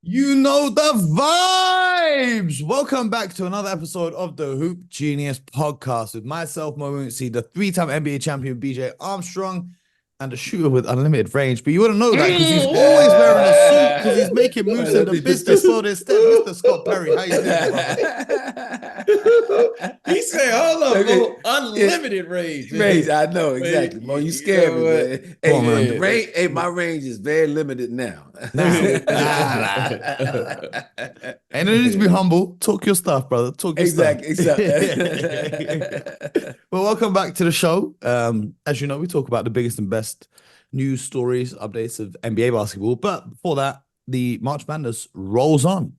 You know the vibes. Welcome back to another episode of the Hoop Genius podcast with myself, Mo Moonsie, the three-time NBA champion BJ Armstrong, and a shooter with unlimited range. But you wouldn't know that because he's always wearing a suit because he's making moves in the business world instead. Mr. Scott Perry, how you doing, brother? He said, hold up, Mo, unlimited range. Range, I know, exactly. Mo, you scared me, man. Come on, man. The range, my range is very limited now. And you need to be humble. Talk your stuff, brother. Talk your stuff. Exactly. Well, welcome back to the show. As you know, we talk about the biggest and best news stories, updates of NBA basketball. But before that, the March Madness rolls on.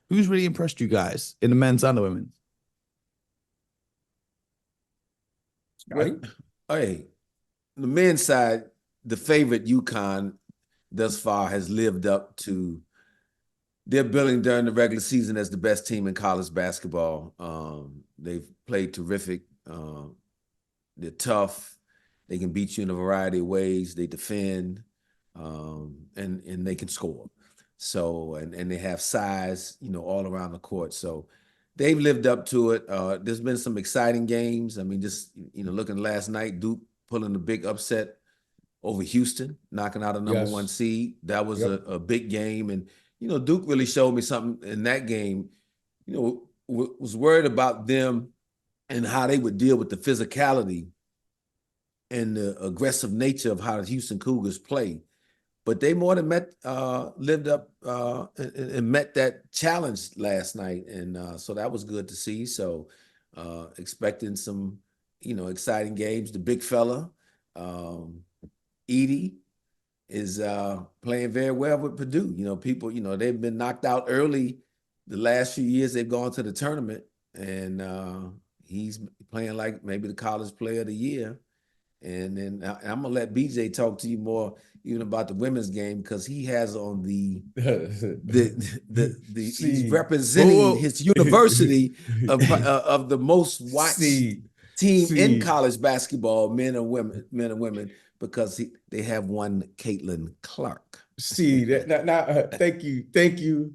Who's really impressed you guys in the men's and the women's? Well, hey, the men's side, the favorite UConn thus far has lived up to their billing during the regular season as the best team in college basketball. They've played terrific. They're tough. They can beat you in a variety of ways. They defend, and they can score. So, and they have size, all around the court. So they've lived up to it. There's been some exciting games. I mean, just, looking last night, Duke pulling a big upset over Houston, knocking out a number one seed. That was a big game. And, Duke really showed me something in that game. Was worried about them and how they would deal with the physicality and the aggressive nature of how the Houston Cougars play. But they more than lived up and met that challenge last night. And so that was good to see. So expecting some, exciting games. The big fella, Edie, is playing very well with Purdue. People, they've been knocked out early the last few years. They've gone to the tournament, and he's playing like maybe the college player of the year. And then I'm gonna let BJ talk to you more even about the women's game because he has on the he's representing his university of the most watched team in college basketball, men and women, because they have one Caitlin Clark. Thank you.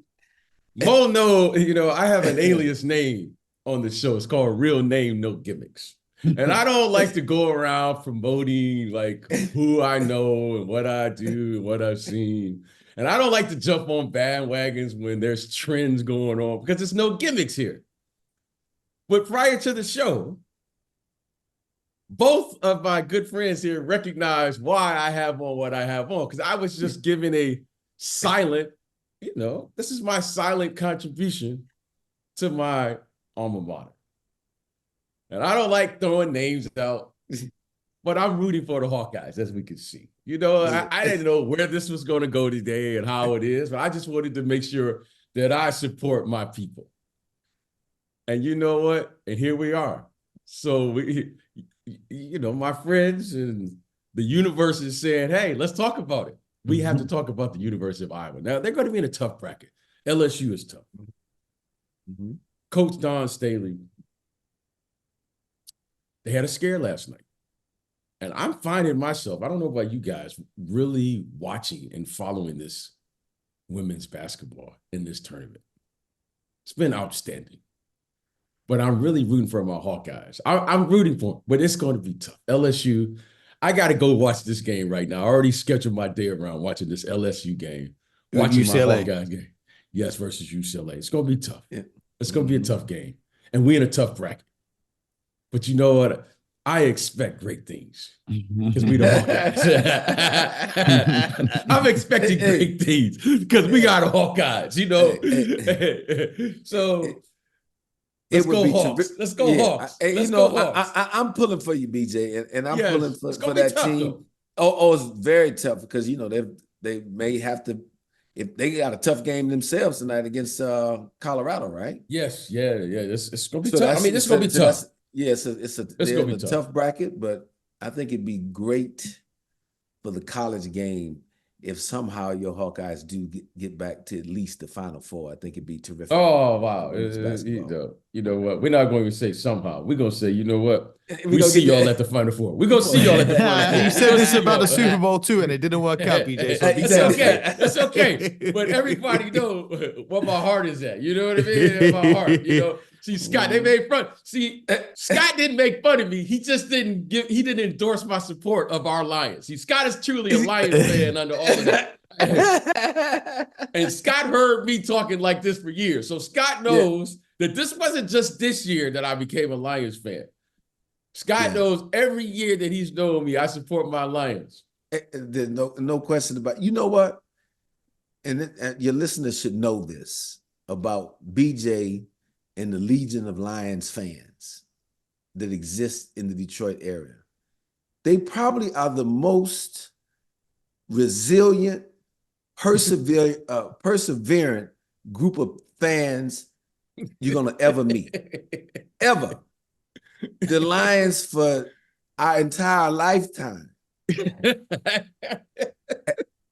Mo, no, I have an alias name on the show. It's called Real Name, No Gimmicks. And I don't like to go around promoting like who I know and what I do and what I've seen. And I don't like to jump on bandwagons when there's trends going on because there's no gimmicks here. But prior to the show, both of my good friends here recognize why I have on what I have on because I was just giving a silent, this is my silent contribution to my alma mater. And I don't like throwing names out, but I'm rooting for the Hawkeyes, as we can see. I didn't know where this was going to go today and how it is, but I just wanted to make sure that I support my people. And you know what? And here we are. So, my friends and the universe is saying, hey, let's talk about it. We have to talk about the University of Iowa. Now, they're going to be in a tough bracket. LSU is tough. Coach Don Staley, they had a scare last night. And I'm finding myself, I don't know about you guys, really watching and following this women's basketball in this tournament. It's been outstanding. But I'm really rooting for my Hawkeyes. I'm rooting for them, but it's going to be tough. LSU, I got to go watch this game right now. I already scheduled my day around watching this LSU game, watching UCLA. my Hawkeyes game. Yes, versus UCLA. It's going to be tough. Yeah. It's going to be a tough game. And we're in a tough bracket. But you know what? I expect great things because we the Hawkeyes. I'm expecting great things because we got the Hawkeyes, So let's go Hawks. Let's go Hawks. I'm pulling for you, BJ, and I'm pulling for that team. Though. Oh, it's very tough because they may have to. If they got a tough game themselves tonight against Colorado, right? Yes, yeah. It's gonna be tough. I mean, it's gonna be tough. Yeah, it's gonna be a tough bracket, but I think it'd be great for the college game if somehow your Hawkeyes do get back to at least the Final Four, I think it'd be terrific. Oh, wow. Basketball. You know what? We're not going to say somehow. We're going to say, you know what? We We gonna see get y'all that. at the Final Four. We're going to see y'all at the Final Four. You said this about the Super Bowl too, and it didn't work out, BJ. So be That's careful. okay. That's okay. But everybody know what my heart is at. You know what I mean? My heart. You know. See, Scott, they made fun. See, Scott didn't make fun of me. He just didn't endorse my support of our Lions. See, Scott is truly a Lions fan under all of that. And Scott heard me talking like this for years. So Scott knows that this wasn't just this year that I became a Lions fan. Scott knows every year that he's known me, I support my Lions. There's no question about it. You know what? And your listeners should know this about BJ and the legion of Lions fans that exist in the Detroit area. They probably are the most resilient, perseverant group of fans you're gonna ever meet. Ever. The Lions for our entire lifetime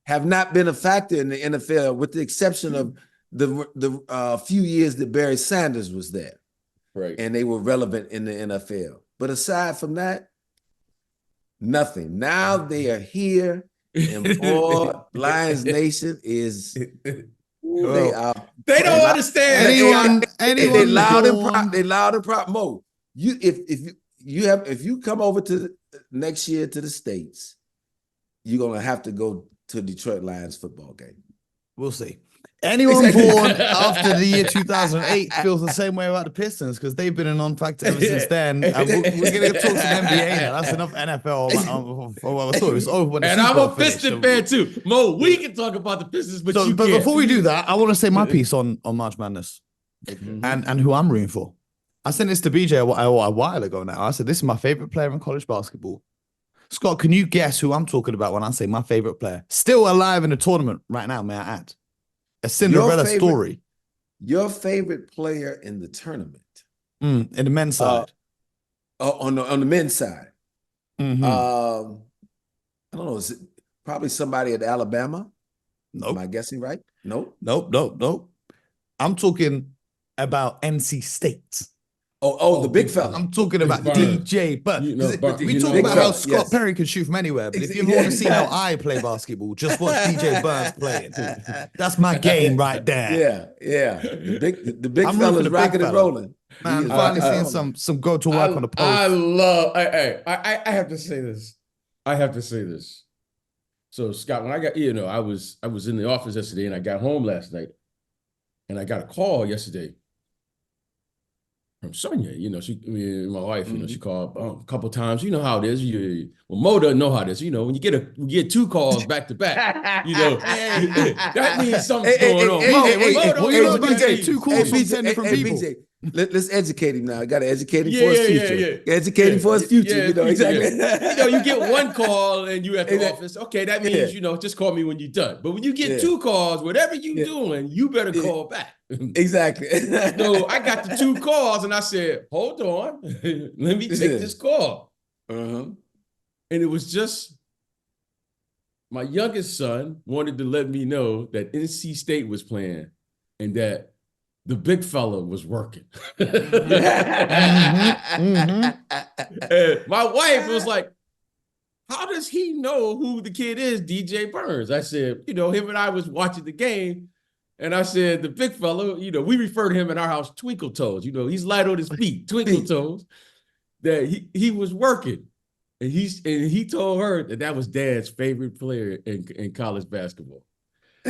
have not been a factor in the NFL, with the exception of the few years that Barry Sanders was there. Right. And they were relevant in the NFL. But aside from that, nothing. Now they are here, and boy, Lions Nation is they don't understand. They loud and proud. Mo, if you come over to next year to the States, you're gonna have to go to a Detroit Lions football game. We'll see. Anyone born after the year 2008 feels the same way about the Pistons, because they've been a non-factor ever since then. We're going to talk some NBA now. That's enough NFL. It's over when the and Super I'm Bowl a Piston finished. fan too. Mo, we can talk about the Pistons, but you But can't. before we do that, I want to say my piece on March Madness and who I'm rooting for. I sent this to BJ a while ago now. I said, this is my favorite player in college basketball. Scott, can you guess who I'm talking about when I say my favorite player? Still alive in the tournament right now, may I add? A Cinderella story. Your favorite player in the tournament? In the men's side. On the men's side. Mm-hmm. I don't know. Is it probably somebody at Alabama? Nope. Am I guessing right? Nope. Nope. I'm talking about NC State. Oh, the big fella. I'm talking about DJ Burns. We talk about how Scott Perry can shoot from anywhere, but if you ever want to see how I play basketball, just watch DJ Burns play it. That's my game right there. Yeah. The big fella's rocking and rolling. Man, finally seeing some go to work on the post. I have to say this. So Scott, when I got, I was in the office yesterday and I got home last night and I got a call yesterday from Sonia. My wife, she called a couple of times. You know how it is. Mo doesn't know how it is. When you get two calls back to back, that means something's going on. Two calls from people. BJ, let's educate him now. I got to educate him for his future. Educate him for his future. Exactly. You get one call and you at the office. Okay, that means just call me when you're done. But when you get two calls, whatever you're doing, you better call back. Exactly. So I got the two calls and I said, hold on, let me take this call. And it was just my youngest son wanted to let me know that NC State was playing and that the big fella was working. And my wife was like, how does he know who the kid is, DJ Burns? I said, him and I was watching the game. And I said, the big fella, we refer to him in our house, Twinkle Toes. He's light on his feet, Twinkle Toes, that he was working. And he told her that was Dad's favorite player in college basketball.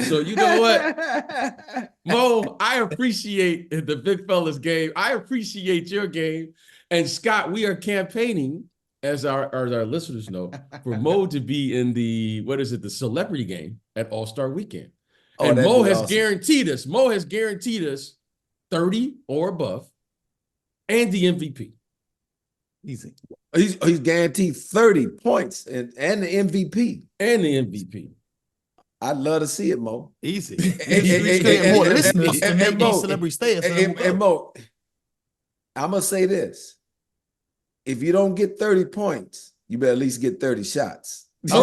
So you know what, Mo, I appreciate the big fella's game. I appreciate your game. And Scott, we are campaigning, as our listeners know, for Mo to be in the celebrity game at All-Star Weekend. And Mo has guaranteed us. Mo has guaranteed us 30 or above, and the MVP. Easy. He's guaranteed 30 points and the MVP. And the MVP. I'd love to see it, Mo. Easy. And more listeners to make these celebrity status. And Mo, I'm gonna say this: if you don't get 30 points, you better at least get 30 shots. I'm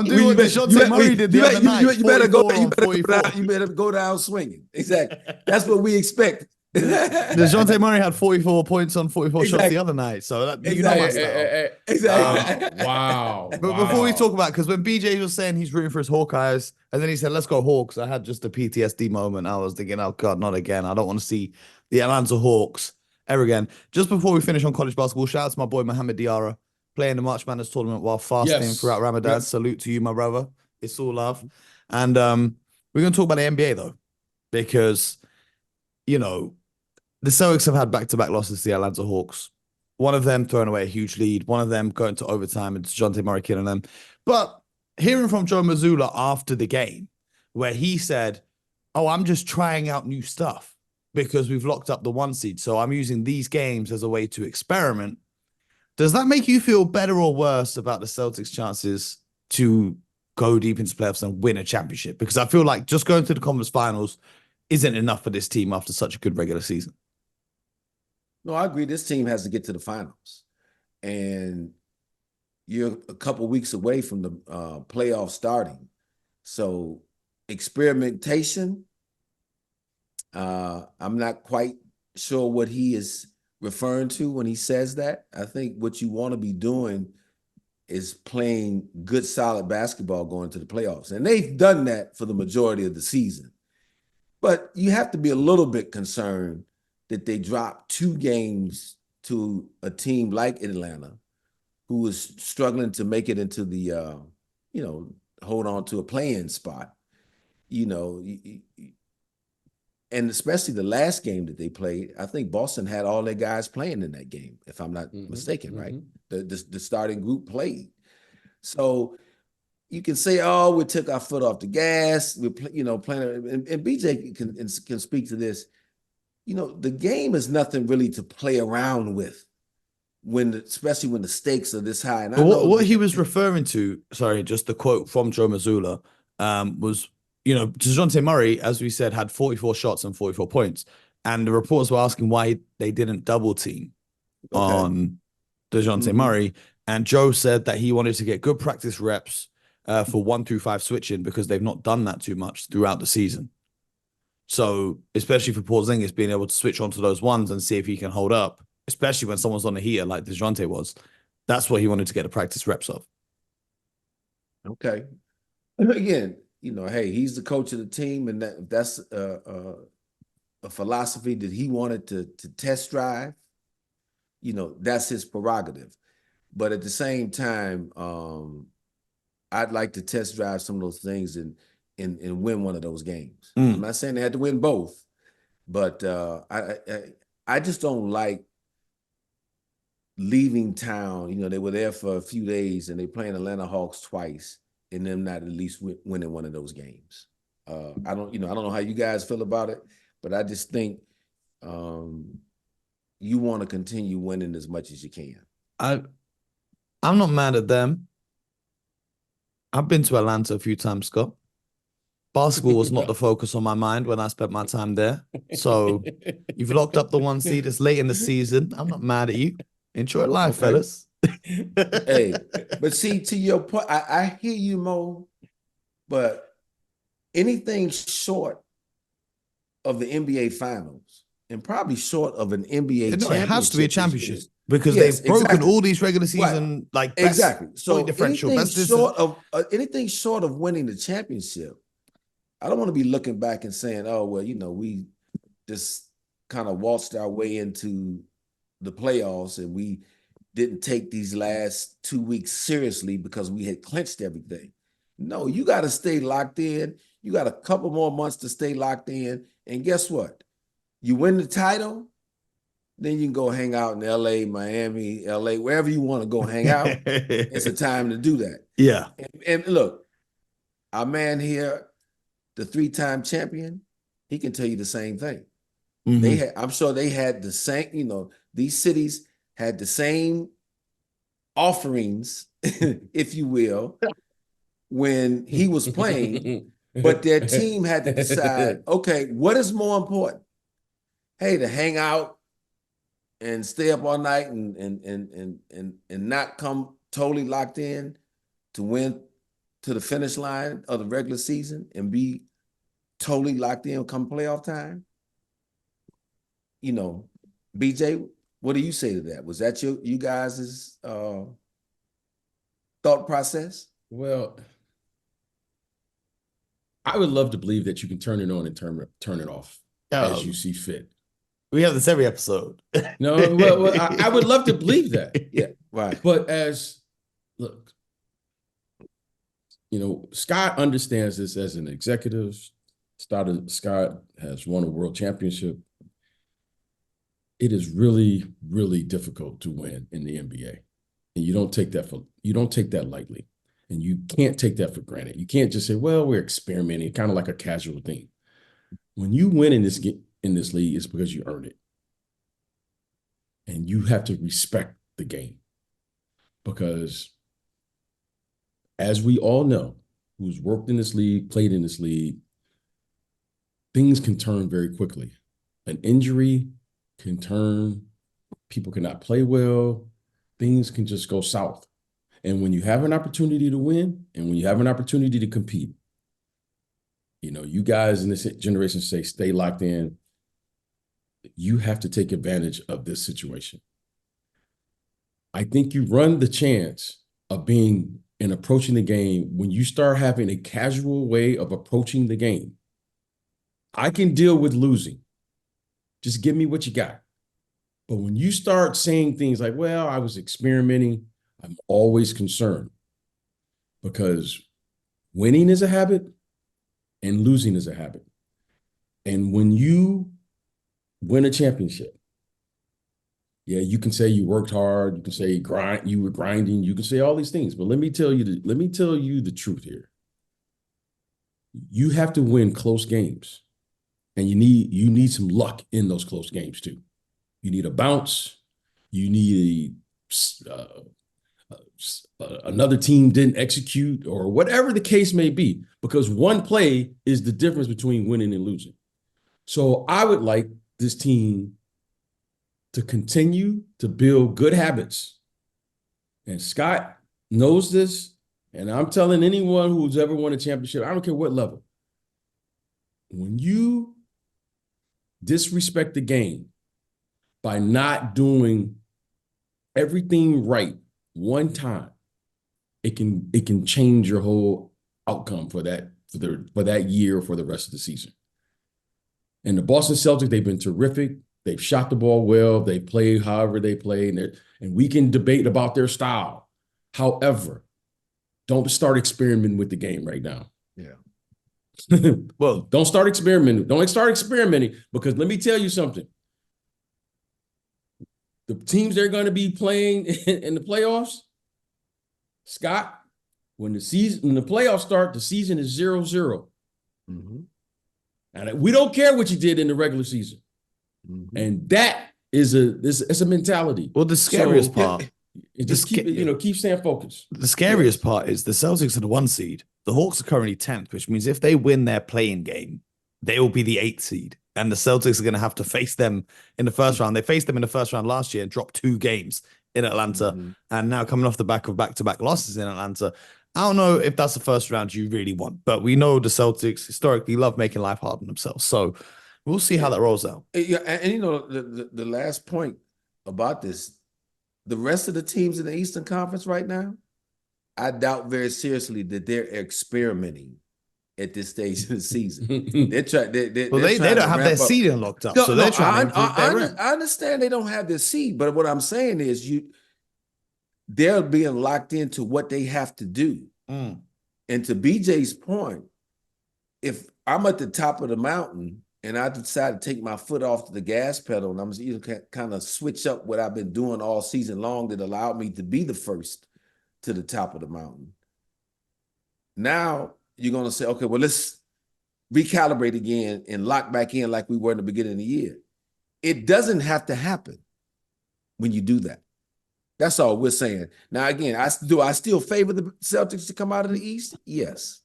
doing what DeJounte Murray did the other night. You better go down. down. You better go down swinging. Exactly. That's what we expect. DeJounte Murray had 44 points on 44 shots the other night. So that, you know my style. Exactly. Wow. But before we talk about, because when BJ was saying he's rooting for his Hawkeyes, and then he said, let's go Hawks, I had just a PTSD moment. I was thinking, oh God, not again. I don't want to see the Atlanta Hawks ever again. Just before we finish on college basketball, shout out to my boy Mohamed Diarra playing the March Madness tournament while fasting throughout Ramadan. Yes. Salute to you, my brother. It's all love. And we're going to talk about the NBA though, because, you know, the Celtics have had back-to-back losses to the Atlanta Hawks. One of them throwing away a huge lead, one of them going to overtime and DeJounte Murray killing them. But hearing from Joe Mazzulla after the game, where he said, oh, I'm just trying out new stuff because we've locked up the 1 seed. So I'm using these games as a way to experiment. Does that make you feel better or worse about the Celtics' chances to go deep into playoffs and win a championship? Because I feel like just going to the conference finals isn't enough for this team after such a good regular season. No, I agree. This team has to get to the finals. And you're a couple weeks away from the playoff starting. So experimentation, I'm not quite sure what he is referring to when he says that. I think what you want to be doing is playing good, solid basketball going to the playoffs. And they've done that for the majority of the season. But you have to be a little bit concerned that they dropped 2 games to a team like Atlanta, who is struggling to make it into the, hold on to a play-in spot, and especially the last game that they played, I think Boston had all their guys playing in that game, if I'm not mistaken, right? The starting group played. So you can say, oh, we took our foot off the gas. We're playing, and BJ can speak to this. The game is nothing really to play around with especially when the stakes are this high. And what he was referring to, sorry, just the quote from Joe Mazzulla, was, DeJounte Murray, as we said, had 44 shots and 44 points. And the reporters were asking why they didn't double team on DeJounte Murray. And Joe said that he wanted to get good practice reps for 1 through 5 switching because they've not done that too much throughout the season. So, especially for Porzingis being able to switch onto those ones and see if he can hold up, especially when someone's on the heater like DeJounte was, that's what he wanted to get the practice reps of. Okay. Again, hey, he's the coach of the team, and that's a philosophy that he wanted to test drive. That's his prerogative. But at the same time, I'd like to test drive some of those things and win one of those games. I'm not saying they had to win both, but I just don't like leaving town. They were there for a few days and they playing Atlanta Hawks twice and them not at least winning one of those games. I don't know how you guys feel about it, but I just think you want to continue winning as much as you can. I'm not mad at them. I've been to Atlanta a few times, Scott. Basketball was not the focus on my mind when I spent my time there. So you've locked up the 1 seed. It's late in the season. I'm not mad at you. Enjoy life, fellas. Hey, but see, to your point, I hear you, Mo, but anything short of the NBA Finals and probably short of an NBA championship. It has to be a championship because they've broken all these regular season, exactly. So differential. Anything short of winning the championship, I don't want to be looking back and saying, oh, well, we just kind of waltzed our way into the playoffs and we didn't take these last 2 weeks seriously because we had clinched everything. No, you got to stay locked in. You got a couple more months to stay locked in. And guess what? You win the title, then you can go hang out in LA, Miami, LA, wherever you want to go hang out. It's a time to do that. Yeah. And look, our man here, the 3-time champion, he can tell you the same thing. I'm sure they had the same, these cities had the same offerings, if you will, when he was playing, but their team had to decide, okay, what is more important? Hey, to hang out and stay up all night and not come totally locked in to win to the finish line of the regular season and be totally locked in come playoff time? You know, BJ, what do you say to that? Was that you guys' thought process? Well, I would love to believe that you can turn it on and turn it off as you see fit. We have this every episode. No, well, I would love to believe that. Yeah, right. But look, Scott understands this as an executive. Scott has won a world championship. It is really, really difficult to win in the NBA. And you don't take that lightly. And you can't take that for granted. You can't just say, well, we're experimenting, kind of like a casual thing. When you win in this league, it's because you earned it. And you have to respect the game. Because as we all know, who's worked in this league, played in this league, things can turn very quickly. An injury can turn, people cannot play well, things can just go south. And when you have an opportunity to win and when you have an opportunity to compete, you guys in this generation say, stay locked in. You have to take advantage of this situation. I think you run the chance of being and approaching the game when you start having a casual way of approaching the game. I can deal with losing. Just give me what you got. But when you start saying things like, well, I was experimenting, I'm always concerned because winning is a habit and losing is a habit. And when you win a championship, yeah, you can say you worked hard, you can say you were grinding, you can say all these things, but let me tell you the truth here. You have to win close games. And you need some luck in those close games too. You need a bounce. You need another team didn't execute or whatever the case may be, because one play is the difference between winning and losing. So I would like this team to continue to build good habits. And Scott knows this. And I'm telling anyone who's ever won a championship, I don't care what level, when you disrespect the game by not doing everything right one time, it can change your whole outcome for that year, for the rest of the season. And the Boston Celtics, they've been terrific. They've shot the ball well. They play however they play, and we can debate about their style. However, don't start experimenting with the game right now. Yeah. Well, don't start experimenting. Don't start experimenting, because let me tell you something. The teams they're going to be playing in the playoffs, Scott, when the playoffs start, the season is 0-0. Mm-hmm. And we don't care what you did in the regular season. Mm-hmm. And that is a mentality. Well, the scariest part, keep staying focused. The scariest part is the Celtics are the 1 seed. The Hawks are currently 10th, which means if they win their playing game, they will be the 8th seed. And the Celtics are going to have to face them in the first round. They faced them in the first round last year and dropped 2 games in Atlanta. Mm-hmm. And now coming off the back of back-to-back losses in Atlanta, I don't know if that's the first round you really want. But we know the Celtics historically love making life hard on themselves. So we'll see how that rolls out. Yeah, and the last point about this, the rest of the teams in the Eastern Conference right now, I doubt very seriously that they're experimenting at this stage of the season. They don't have their seeding locked up, so they're trying to improve their rank. I understand they don't have their seed, but what I'm saying is they're being locked into what they have to do. Mm. And to BJ's point, if I'm at the top of the mountain and I decide to take my foot off the gas pedal and I'm kind of switch up what I've been doing all season long that allowed me to be the first to the top of the mountain. Now you're going to say, okay, well, let's recalibrate again and lock back in like we were in the beginning of the year. It doesn't have to happen when you do that. That's all we're saying. Now, again, I still favor the Celtics to come out of the East? Yes.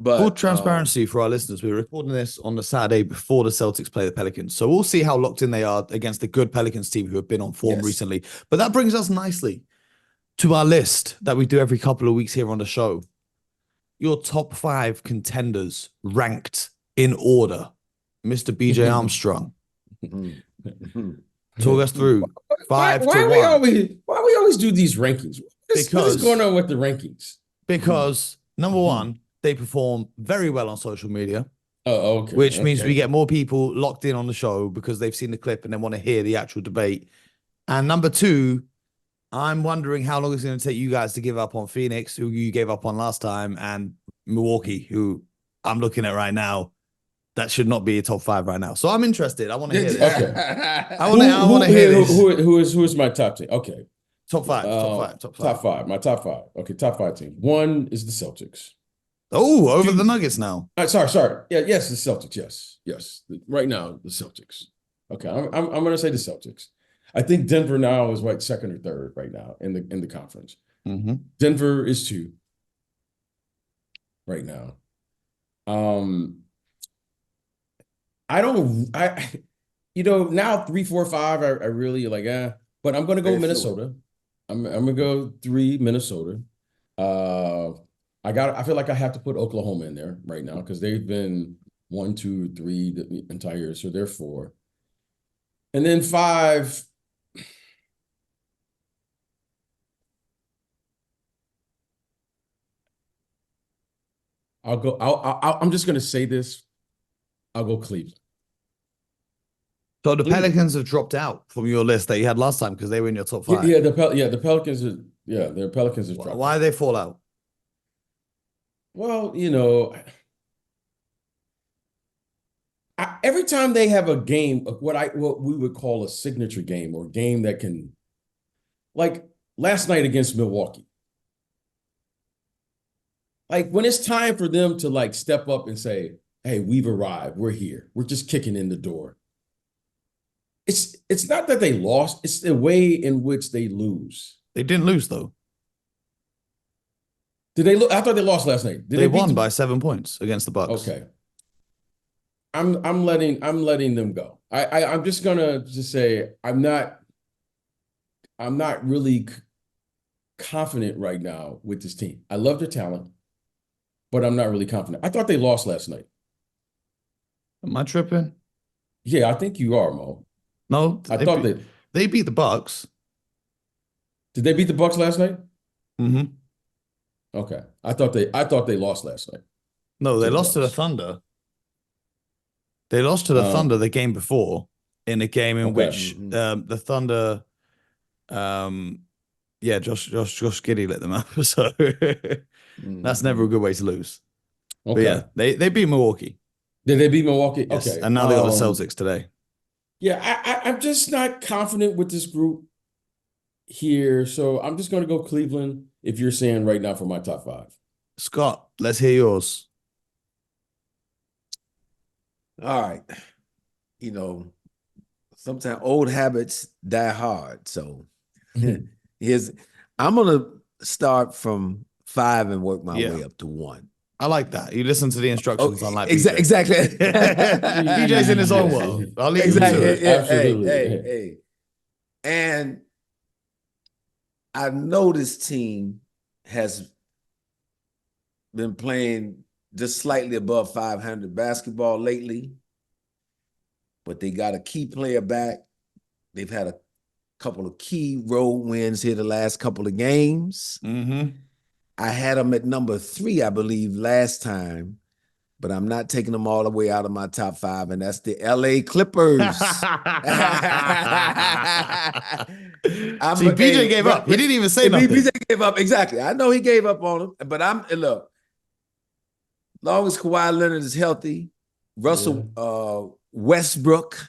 But Full transparency for our listeners, we're recording this on the Saturday before the Celtics play the Pelicans. So we'll see how locked in they are against the good Pelicans team who have been on form recently. But that brings us nicely to our list that we do every couple of weeks here on the show. Your top 5 contenders ranked in order. Mr. BJ Armstrong. Talk us through 5 why to 1. Why we always do these rankings? What is going on with the rankings? Because number 1, they perform very well on social media. Oh, okay. Which means we get more people locked in on the show because they've seen the clip and they want to hear the actual debate. And number 2, I'm wondering how long it's going to take you guys to give up on Phoenix, who you gave up on last time, and Milwaukee, who I'm looking at right now. That should not be a top 5 right now. So I'm interested. I want to hear this. Okay. I want to hear this. Who is my top team? Okay. Top 5. Top 5. My top 5. Okay, top 5 team. 1 is the Celtics. Oh, over the Nuggets now. Sorry. Yeah, yes, the Celtics. Yes. Right now, the Celtics. Okay, I'm going to say the Celtics. I think Denver now is like 2nd or 3rd right now in the conference. Denver is 2 right now. Now 3, 4, 5. I really like. But I'm going to go Minnesota. I'm going to go 3 Minnesota. I feel like I have to put Oklahoma in there right now because they've been 1, 2, 3 the entire year, so they're 4. And then 5. I'm just gonna say this. I'll go Cleveland. So the Pelicans have dropped out from your list that you had last time because they were in your top 5. Yeah, the Pelicans are. Yeah, the Pelicans have dropped. Why did they fall out? Well, every time they have a game, what we would call a signature game or a game that can, like last night against Milwaukee. Like when it's time for them to like step up and say, "Hey, we've arrived. We're here. We're just kicking in the door." It's not that they lost. It's the way in which they lose. They didn't lose though. Did they look? I thought they lost last night. Did they won by 7 points against the Bucks. Okay. I'm letting them go. I'm just gonna just say I'm not really confident right now with this team. I love their talent, but I'm not really confident. I thought they lost last night. Am I tripping? Yeah, I think you are, Mo. No, they beat the Bucks. Did they beat the Bucks last night? Mm-hmm. Okay. I thought they lost last night. No, they lost to the Thunder. They lost to the Thunder the game before in a game in which the Thunder Josh Giddey let them up. So that's never a good way to lose. Okay. But yeah, they beat Milwaukee. Did they beat Milwaukee? Yes. Okay. And now they got the Celtics today. Yeah, I'm just not confident with this group here. So I'm just going to go Cleveland if you're saying right now for my top 5. Scott, let's hear yours. All right. Sometimes old habits die hard. So I'm going to start from 5 and work my way up to 1. I like that. You listen to the instructions unlike exactly. DJ's in his own world. I'll leave him to it. Absolutely. Hey. And I know this team has been playing just slightly above 500 basketball lately, but they got a key player back. They've had a couple of key road wins here the last couple of games. Mm-hmm. I had them at number 3, I believe, last time, but I'm not taking them all the way out of my top 5, and that's the LA Clippers. BJ gave up. He didn't even say nothing. BJ gave up, exactly. I know he gave up on him, but look, long as Kawhi Leonard is healthy, Russell Westbrook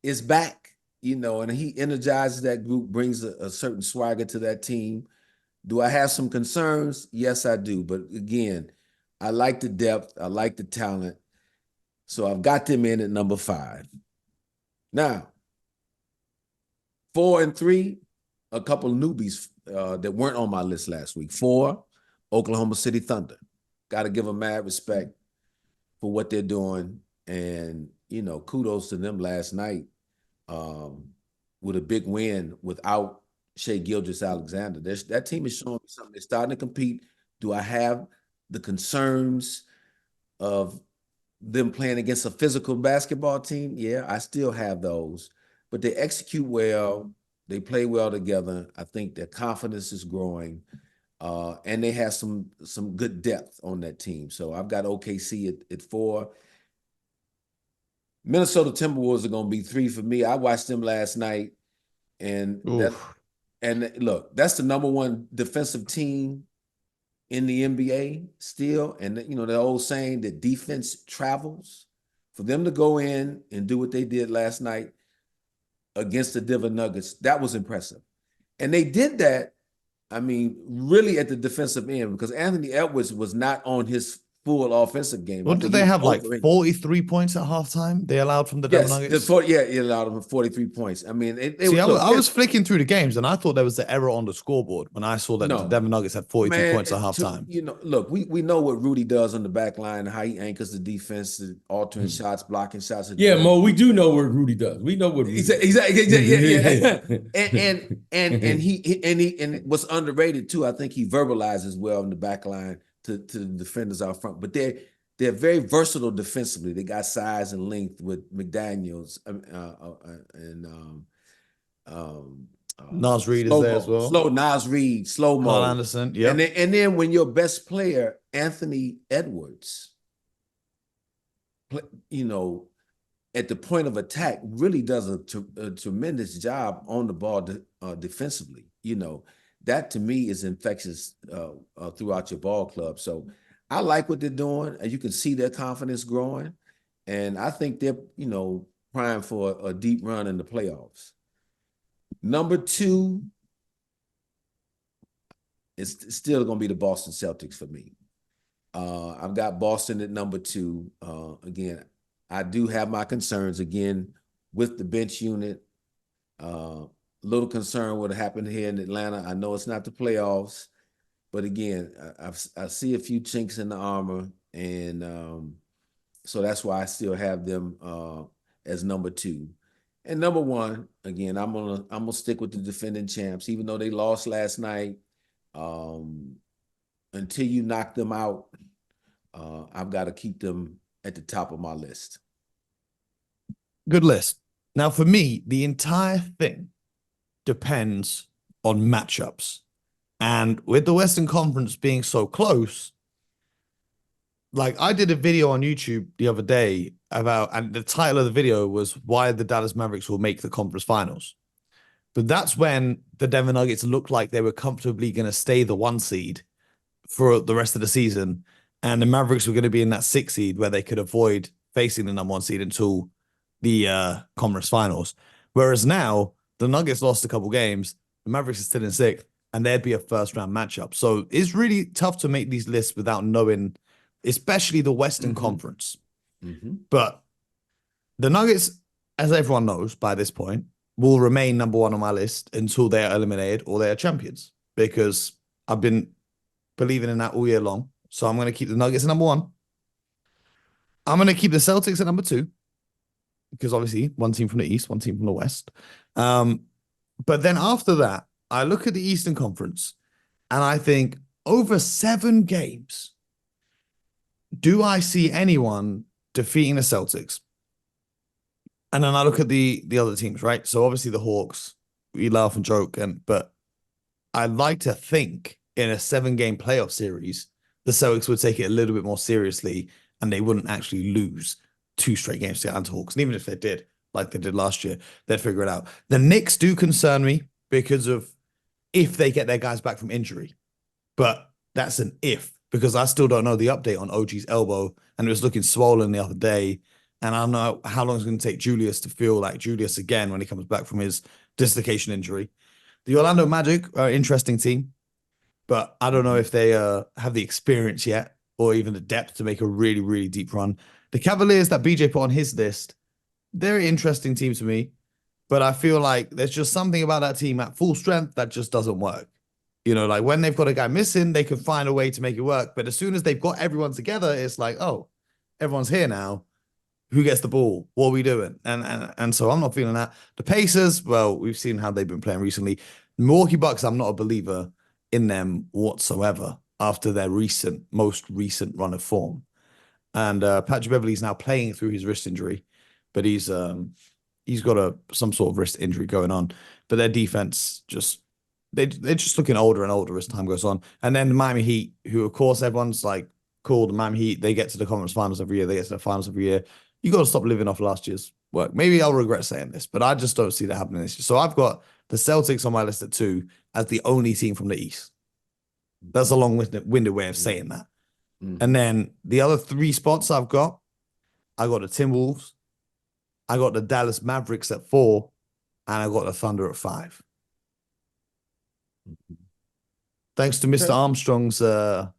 is back, and he energizes that group, brings a certain swagger to that team. Do I have some concerns? Yes, I do. But again, I like the depth. I like the talent. So I've got them in at number 5. Now, 4 and 3, a couple of newbies that weren't on my list last week. 4, Oklahoma City Thunder. got to give them mad respect for what they're doing. And, kudos to them last night with a big win without Shea Gilgeous-Alexander. That team is showing me something. They're starting to compete. Do I have the concerns of them playing against a physical basketball team? Yeah, I still have those. But they execute well. They play well together. I think their confidence is growing. And they have some good depth on that team. So I've got OKC at 4. Minnesota Timberwolves are going to be 3 for me. I watched them last night, and look, that's the number 1 defensive team in the NBA still. And the old saying that defense travels. For them to go in and do what they did last night against the Denver Nuggets, that was impressive. And they did that, really at the defensive end, because Anthony Edwards was not on his full offensive game. What did they have, like 43 points at halftime? They allowed from the Denver Nuggets? He allowed them 43 points. I was flicking through the games, and I thought there was the error on the scoreboard when I saw that the Denver Nuggets had 42 points at halftime. Look, we know what Rudy does on the back line, how he anchors the defense, altering shots, blocking shots. Yeah, Mo, we do know what Rudy does. We know what Rudy does. Exactly. and what's underrated too, I think he verbalizes well in the back line to the defenders out front. But they're very versatile defensively. They got size and length with McDaniels and Nas Reed is there as well. Nas Reed, slow-mo. Carl Anderson, yeah. And then when your best player, Anthony Edwards, at the point of attack, really does a tremendous job on the ball defensively. That to me is infectious throughout your ball club. So I like what they're doing. You can see their confidence growing. And I think they're, primed for a deep run in the playoffs. Number 2 is still going to be the Boston Celtics for me. I've got Boston at number 2. Again, I do have my concerns, again, with the bench unit. Little concern what happened here in Atlanta. I know it's not the playoffs, but again, I see a few chinks in the armor, and so that's why I still have them as number 2. And number 1, again, I'm gonna stick with the defending champs, even though they lost last night. Until you knock them out, I've got to keep them at the top of my list. Good list. Now, for me, the entire thing depends on matchups. And with the Western Conference being so close, like I did a video on YouTube the other day about, and the title of the video was why the Dallas Mavericks will make the conference finals. But that's when the Denver Nuggets looked like they were comfortably going to stay the 1 seed for the rest of the season. And the Mavericks were going to be in that 6 seed where they could avoid facing the number 1 seed until the conference finals. Whereas now, the Nuggets lost a couple games, the Mavericks are still in 6th, and there'd be a first-round matchup. So it's really tough to make these lists without knowing, especially the Western Conference. But the Nuggets, as everyone knows by this point, will remain number 1 on my list until they are eliminated or they are champions, because I've been believing in that all year long. So I'm going to keep the Nuggets at number 1. I'm going to keep the Celtics at number 2, because obviously 1 team from the East, 1 team from the West. But then after that, I look at the Eastern Conference and I think over 7 games, do I see anyone defeating the Celtics? And then I look at the other teams, right? So obviously the Hawks, we laugh and joke, but I like to think in a 7-game playoff series, the Celtics would take it a little bit more seriously and they wouldn't actually lose 2 straight games to the Atlanta Hawks. And even if they did, like they did last year, they'd figure it out. The Knicks do concern me because of if they get their guys back from injury. But that's an if, because I still don't know the update on OG's elbow, and it was looking swollen the other day. And I don't know how long it's going to take Julius to feel like Julius again when he comes back from his dislocation injury. The Orlando Magic are an interesting team, but I don't know if they have the experience yet or even the depth to make a really, really deep run. The Cavaliers that BJ put on his list, they're an interesting team to me, but I feel like there's just something about that team at full strength that just doesn't work. You know, like when they've got a guy missing, they can find a way to make it work. But as soon as they've got everyone together, it's like, oh, everyone's here now. Who gets the ball? What are we doing? And so I'm not feeling that. The Pacers, well, we've seen how they've been playing recently. Milwaukee Bucks, I'm not a believer in them whatsoever after their most recent run of form. And Patrick Beverley's now playing through his wrist injury, but he's got some sort of wrist injury going on. But their defense they're just looking older and older as time goes on. And then the Miami Heat, who of course everyone's like, cool, the Miami Heat, they get to the conference finals every year, they get to the finals every year. You got to stop living off last year's work. Maybe I'll regret saying this, but I just don't see that happening this year. So I've got the Celtics on my list at 2 as the only team from the East. That's a long-winded way of saying that. And then the other 3 spots I got the Timberwolves, I got the Dallas Mavericks at 4, and I got the Thunder at 5. Thanks to Mr. Armstrong's what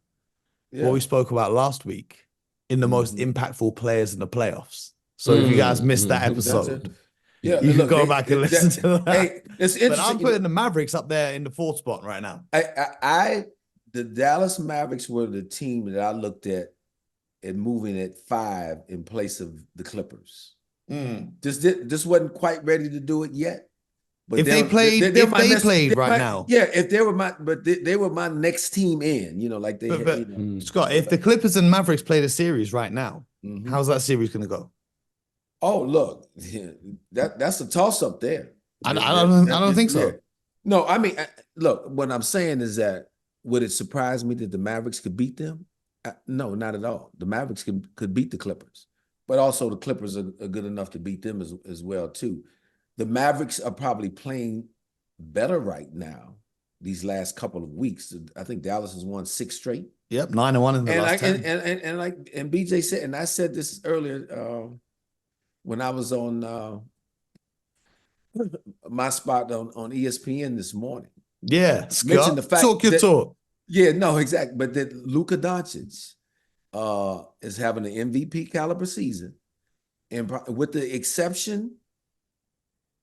we spoke about last week in the most impactful players in the playoffs. So if you guys missed that episode, you can go back and listen to that. Hey, it's interesting. But I'm putting the Mavericks up there in the 4th spot right now. The Dallas Mavericks were the team that I looked at moving at 5 in place of the Clippers. Just wasn't quite ready to do it yet. But if they played right now, if they were my next team in, you know, like they had, Scott, if the Clippers and Mavericks played a series right now, how's that series going to go? Oh, look, that's a toss up there. I don't think so. Yeah. No, I mean, look, what I'm saying is that would it surprise me that the Mavericks could beat them? No, not at all. The Mavericks could beat the Clippers, but also the Clippers are good enough to beat them as well too. The Mavericks are probably playing better right now these last couple of weeks. I think Dallas has won 6 straight. Yep, 9-1 in the last 10. And BJ said, and I said this earlier when I was on my spot on ESPN this morning. Yeah, Scott, talk your talk. Yeah, no, exactly. But that Luka Doncic is having an MVP caliber season, and with the exception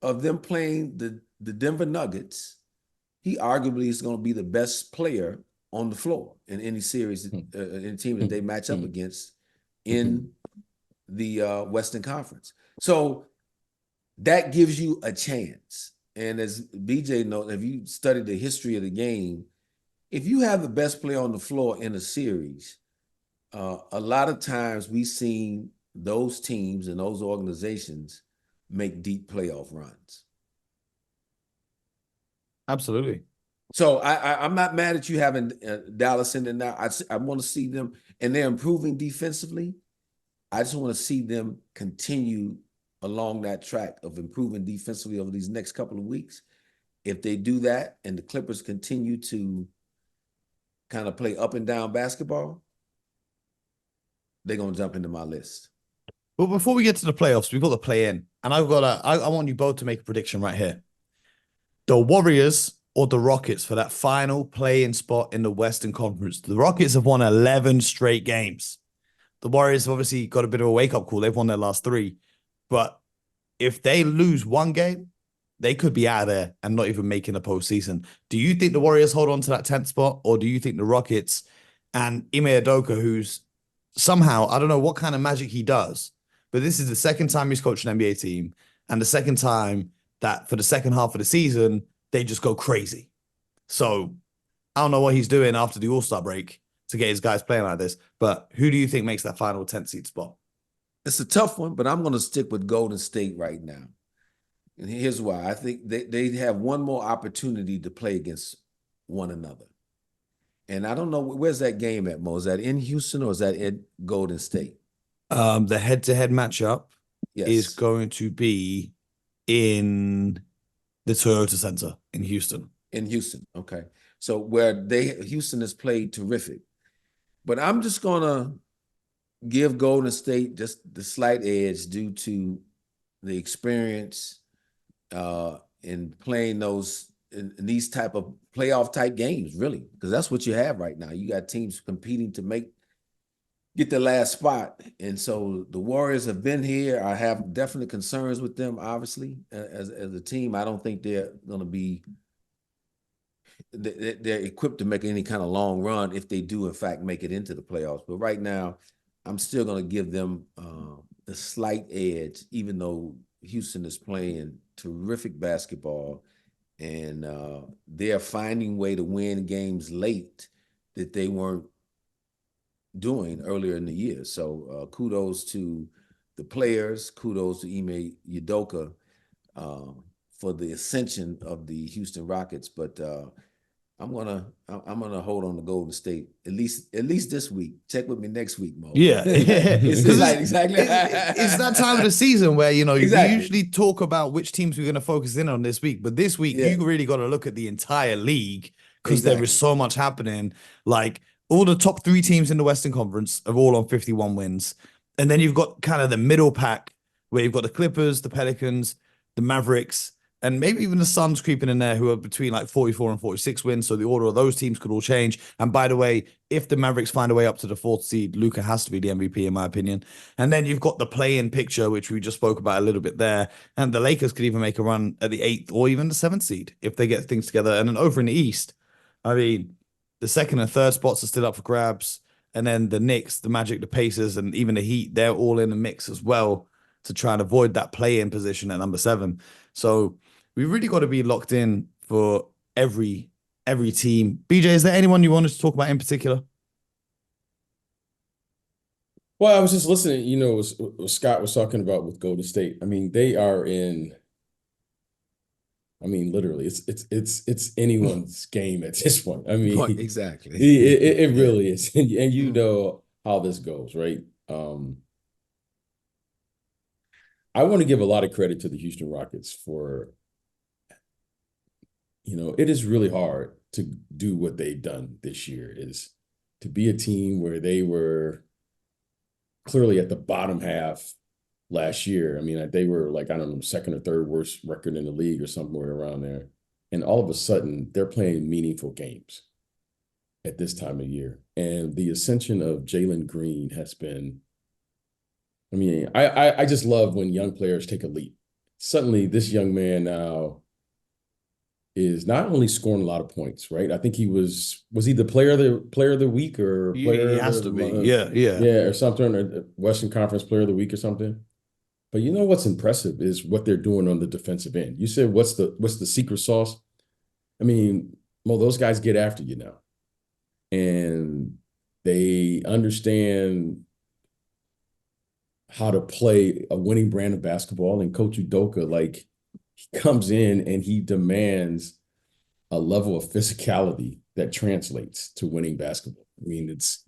of them playing the Denver Nuggets, he arguably is going to be the best player on the floor in any series, any team that they match up against in the Western Conference. So that gives you a chance. And as BJ knows, if you studied the history of the game, if you have the best player on the floor in a series, a lot of times we've seen those teams and those organizations make deep playoff runs. Absolutely. So I'm not mad at you having Dallas in there now. I want to see them, and they're improving defensively. I just want to see them continue along that track of improving defensively over these next couple of weeks. If they do that and the Clippers continue to kind of play up and down basketball, they're going to jump into my list. But before we get to the playoffs, we've got to play in. And I want you both to make a prediction right here. The Warriors or the Rockets for that final play-in spot in the Western Conference. The Rockets have won 11 straight games. The Warriors have obviously got a bit of a wake-up call. They've won their last 3. But if they lose one game, they could be out of there and not even making the postseason. Do you think the Warriors hold on to that 10th spot, or do you think the Rockets and Ime Udoka, who's somehow, I don't know what kind of magic he does, but this is the second time he's coached an NBA team and the second time that for the second half of the season, they just go crazy. So I don't know what he's doing after the All-Star break to get his guys playing like this, but who do you think makes that final 10th seed spot? It's a tough one, but I'm going to stick with Golden State right now. And here's why. I think they have one more opportunity to play against one another. And I don't know, where's that game at, Mo? Is that in Houston or is that at Golden State? The head-to-head matchup is going to be in the Toyota Center in Houston. In Houston, okay. So where Houston has played terrific. But I'm just going to give Golden State just the slight edge due to the experience in playing in these type of playoff type games, really, because that's what you have right now. You got teams competing to get the last spot. And so the Warriors have been here. I have definite concerns with them, obviously, as a team. I don't think they're going to be they're equipped to make any kind of long run if they do in fact make it into the playoffs. But right now, I'm still going to give them the slight edge, even though Houston is playing terrific basketball and they are finding way to win games late that they weren't doing earlier in the year. So kudos to the players, kudos to Ime Udoka for the ascension of the Houston Rockets. But I'm gonna hold on to Golden State at least this week. Check with me next week, Mo. Yeah, it's that time of the season where you Exactly. usually talk about which teams we're going to focus in on this week, but this week you really got to look at the entire league because there is so much happening. Like all the top 3 teams in the Western Conference are all on 51 wins, and then you've got kind of the middle pack where you've got the Clippers, the Pelicans, the Mavericks, and maybe even the Suns creeping in there, who are between like 44 and 46 wins. So the order of those teams could all change. And by the way, if the Mavericks find a way up to the 4th seed, Luka has to be the MVP, in my opinion. And then you've got the play-in picture, which we just spoke about a little bit there. And the Lakers could even make a run at the 8th or even the 7th seed if they get things together. And then over in the East, I mean, the 2nd and 3rd spots are still up for grabs. And then the Knicks, the Magic, the Pacers, and even the Heat, they're all in the mix as well to try and avoid that play-in position at number 7. So we really got to be locked in for every team. BJ, is there anyone you wanted to talk about in particular? Well, I was just listening, what Scott was talking about with Golden State. I mean, they are in, literally, it's anyone's game at this point. I mean, exactly. It really is. And you know how this goes, right? I want to give a lot of credit to the Houston Rockets for, it is really hard to do what they've done this year, is to be a team where they were clearly at the bottom half last year. I mean, they were like, I don't know, 2nd or 3rd worst record in the league or somewhere around there. And all of a sudden, they're playing meaningful games at this time of year. And the ascension of Jalen Green has been, I just love when young players take a leap. Suddenly, this young man now is not only scoring a lot of points, right? I think he was he the player of the week or player? He has to be, or something, or Western Conference Player of the Week or something. But you know what's impressive is what they're doing on the defensive end. You said what's the secret sauce? I mean, well, those guys get after you now, and they understand how to play a winning brand of basketball. And Coach Udoka, like, he comes in and he demands a level of physicality that translates to winning basketball. I mean, it's,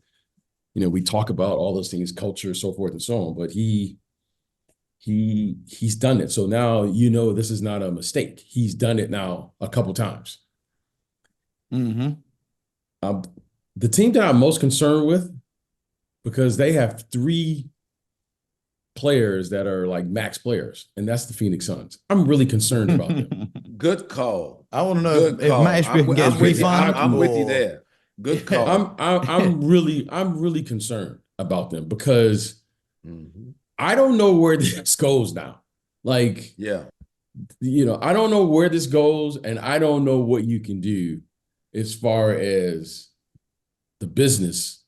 we talk about all those things, culture, so forth and so on, but he's done it. So now, this is not a mistake. He's done it now a couple times. Mm-hmm. The team that I'm most concerned with, because they have 3 players that are like max players, and that's the Phoenix Suns. I'm really concerned about them. Good call. I want to know if Matt Ishbia can get refund. I'm with you there. Good call. I'm really concerned about them because I don't know where this goes now. Like, I don't know where this goes, and I don't know what you can do as far as the business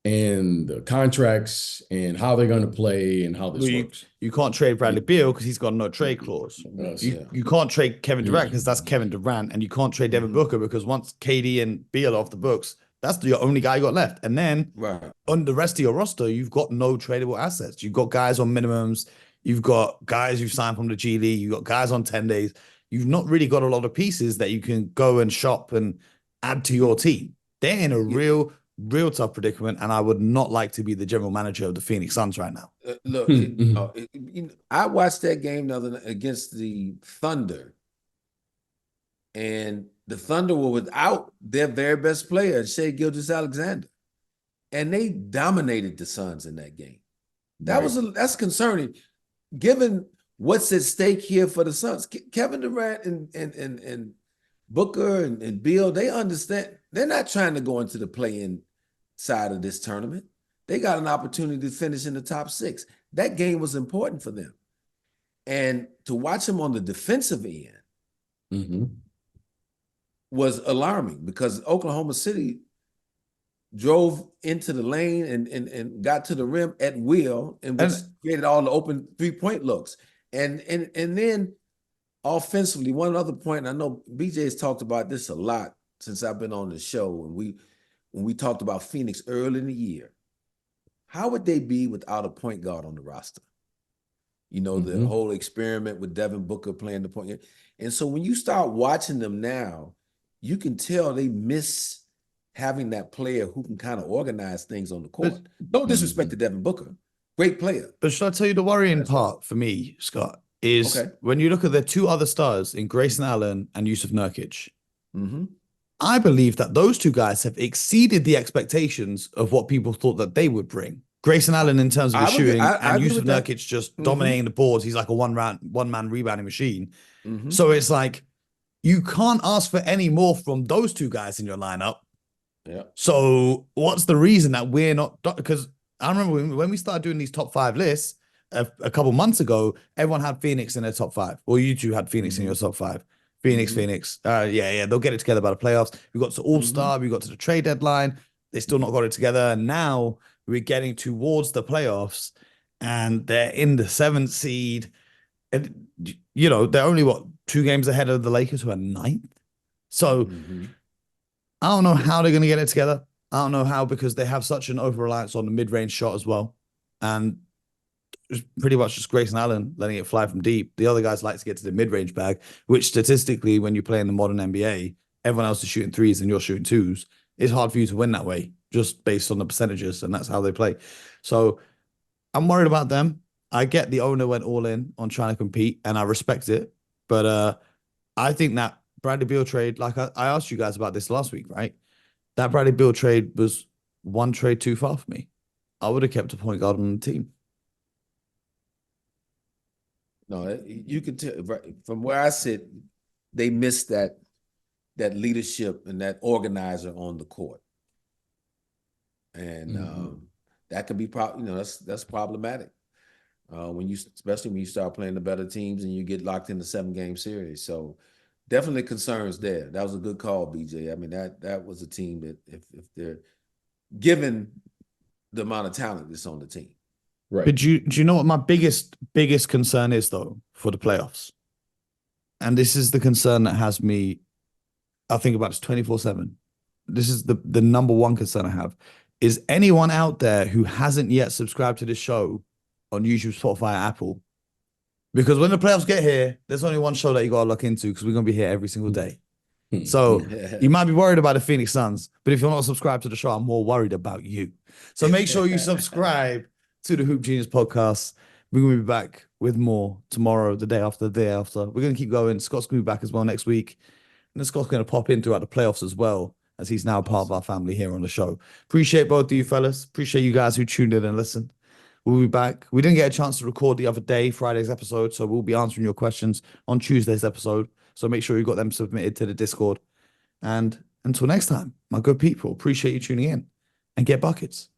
and the contracts and how they're going to play and how this works. You can't trade Bradley Beal because he's got no trade clause. You can't trade Kevin Durant because that's Kevin Durant, and you can't trade Devin Booker because once KD and Beal are off the books, that's your only guy you got left. And then on the rest of your roster, you've got no tradable assets. You've got guys on minimums. You've got guys you've signed from the G League. You've got guys on 10 days. You've not really got a lot of pieces that you can go and shop and add to your team. They're in a real tough predicament, and I would not like to be the general manager of the Phoenix Suns right now. Look, I watched that game the other night against the Thunder, and the Thunder were without their very best player, Shai Gilgeous-Alexander, and they dominated the Suns in that game. That's concerning, given what's at stake here for the Suns. Kevin Durant and Booker and Beal, they understand. They're not trying to go into the play-in side of this tournament. They got an opportunity to finish in the top 6. That game was important for them. And to watch them on the defensive end, was alarming because Oklahoma City drove into the lane and got to the rim at will, and which created all the open 3-point looks. And then offensively, one other point, I know BJ has talked about this a lot since I've been on the show, and when we talked about Phoenix early in the year, how would they be without a point guard on the roster? You know, the whole experiment with Devin Booker playing the point. And so when you start watching them now, you can tell they miss having that player who can kind of organize things on the court. Don't disrespect the Devin Booker. Great player. But should I tell you the worrying part for me, Scott, is when you look at the two other stars in Grayson Allen and Yusuf Nurkic, I believe that those two guys have exceeded the expectations of what people thought that they would bring. Grayson Allen in terms of his shooting, and Yusuf Nurkic just dominating the boards. He's like a one-man rebounding machine. So it's like, you can't ask for any more from those two guys in your lineup. Yeah. So what's the reason that we're not? Because I remember when we started doing these top 5 lists a couple months ago, everyone had Phoenix in their top 5. Well, you two had Phoenix in your top 5. Phoenix. Yeah, they'll get it together by the playoffs. We got to All-Star, we got to the trade deadline. They still not got it together. And now we're getting towards the playoffs and they're in the 7th seed. And, you know, they're only, 2 games ahead of the Lakers, who are 9th. So I don't know how they're going to get it together. I don't know how, because they have such an over-reliance on the mid-range shot as well. And it's pretty much just Grayson Allen letting it fly from deep. The other guys like to get to the mid-range bag, which statistically, when you play in the modern NBA, everyone else is shooting 3s and you're shooting 2s. It's hard for you to win that way, just based on the percentages, and that's how they play. So I'm worried about them. I get the owner went all in on trying to compete, and I respect it. But I think that Bradley Beal trade, like I asked you guys about this last week, right? That Bradley Beal trade was one trade too far for me. I would have kept a point guard on the team. No, you can tell from where I sit, they missed that leadership and that organizer on the court, and that can be that's problematic especially when you start playing the better teams and you get locked in the 7-game series. So definitely concerns there. That was a good call, BJ. I mean, that was a team that if they're given the amount of talent that's on the team. Right. But do you know what my biggest concern is, though, for the playoffs? And this is the concern that has me, I think about this 24/7. This is the number one concern I have. Is anyone out there who hasn't yet subscribed to this show on YouTube, Spotify, Apple? Because when the playoffs get here, there's only one show that you got to look into, because we're going to be here every single day. So you might be worried about the Phoenix Suns, but if you're not subscribed to the show, I'm more worried about you. So make sure you subscribe to the Hoop Genius podcast. We're going to be back with more tomorrow, the day after, the day after. We're going to keep going. Scott's going to be back as well next week. And then Scott's going to pop in throughout the playoffs as well, as he's now part of our family here on the show. Appreciate both of you fellas. Appreciate you guys who tuned in and listened. We'll be back. We didn't get a chance to record the other day, Friday's episode, so we'll be answering your questions on Tuesday's episode. So make sure you got them submitted to the Discord. And until next time, my good people, appreciate you tuning in, and get buckets.